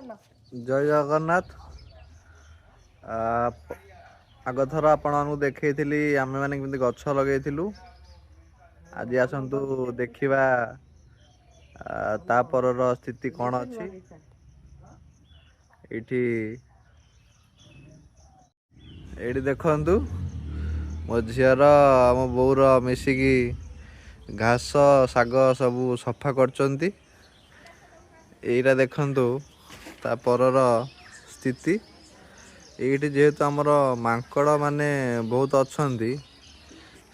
जय जगन्नाथ। आग थर आपण देखी आम मैंने केमती गछ लगे आज आसतु देखा तापर स्थिति कौन अच्छी ये देखु मो झीर मो बोर मिसिकी घास शाग सब सफा कर एटा देखु तापर स्थिति ये जेहेतु आमर मांकड़ माने बहुत अच्छा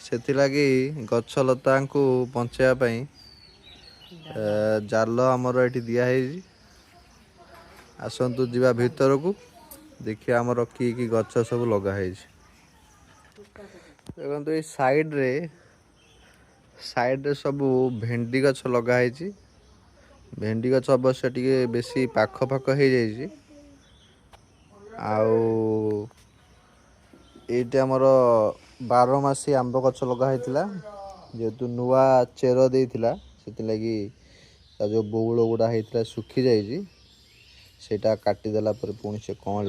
से लगी गछ लता को बचाई जाल आमर ये दिखाई आसतु जीवा भीतर को देखिए आमर कि गछ सब लगाई देखो ये साइड रे सब भेंडी गछ लगाई भेंडी गछ अवश्य टे बेसी पाख पाख हो जाइए ये आमर 12 मासी आंब गछ लगाई जेहेतु नुआ चेर देता से लगी जो बौल गुड़ा होता सुखी जाटा काटिदेला पुणी से कँल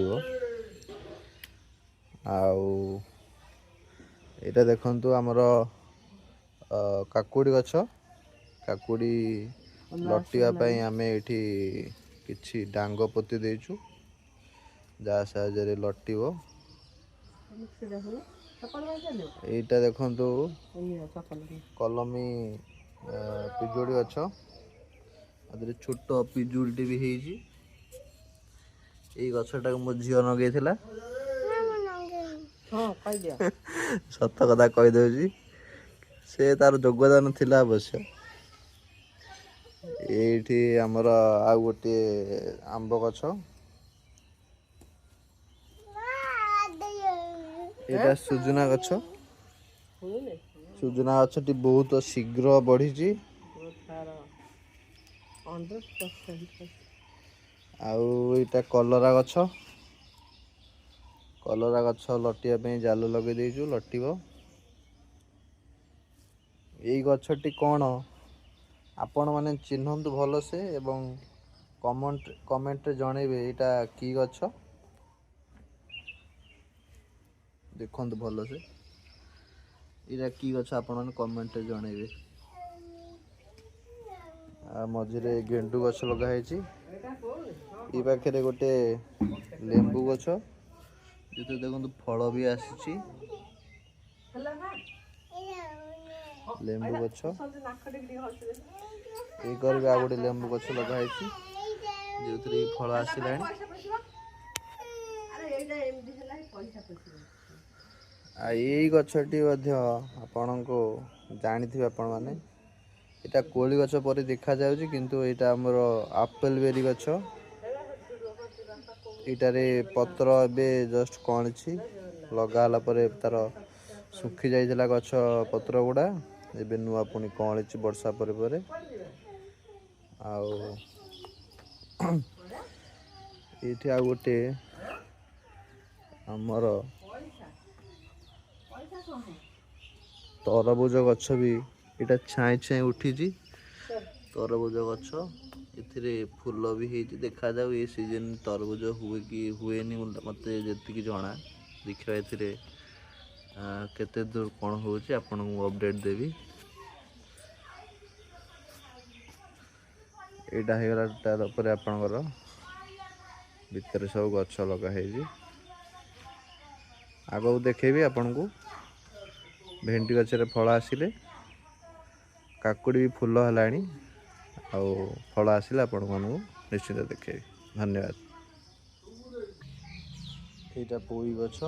आटा देखु आमर काकुड़ी गछ काकुड़ी लटियापाई आम ये कि डांग पोती देचु जहाँ साहय लटिब यहीटा देखु कलमी पिजुड़ी गछ छोट पिजुड़ी भी यही गछटा को मो झील नगे सत कथा कहीदे से तार योगदान थिला अवश्य ये आमर आ गोटे आंब गछ यहाँ सुजना गछ सुजना गछटी बहुत शीघ्र बढ़ी आईटा कलरा गछ लटिया जाल लगे देचु लटिब यही गछटी कौन आपण माने चिन्हतु भल से एवं कमेंट जनइबे यहाँ कि गछ देखु भल से यहाँ कि गछ आपण मैंने कमेंट जनइबे मझे गेंडु गछ लगाई ये पाखे गोटे लेंबू गछ जो देखो फल भी आसी लेंबू गछ ये गोटे लेंबू गछ लगाई जो फल आसला यही गछटी आपण को जानी आपण मैंने यहाँ कोली गछ पर देखा जाउछि किंतु यहाँ आमर आपेल बेरी गछ इटारे पत्र एबे जस्ट कणछि लगाला परे तार सुखी जाइछला गछ पत्र गुड़ा एबे नुआ पुणी कणछि वर्षा परे परे ये आ गोटे आमर तरबुज गछ भी यहाँ छाई छाई उठी तरबुज गछ ए फूल भी होती देखा जाऊ ये सीजन तरबुज हुए कि हुए मत जी जना देखा केते दूर कौन हो अपडेट देवी यहाँ होगला तार आपणकर भितर सब गछ लगाई आगू देखेबी आपन को भेंडी गचरे फल आसिले काकुड़ी भी फूल है फल आसिले आपण मानू निश्चित देखे धन्यवाद। यहाँ पोई गछ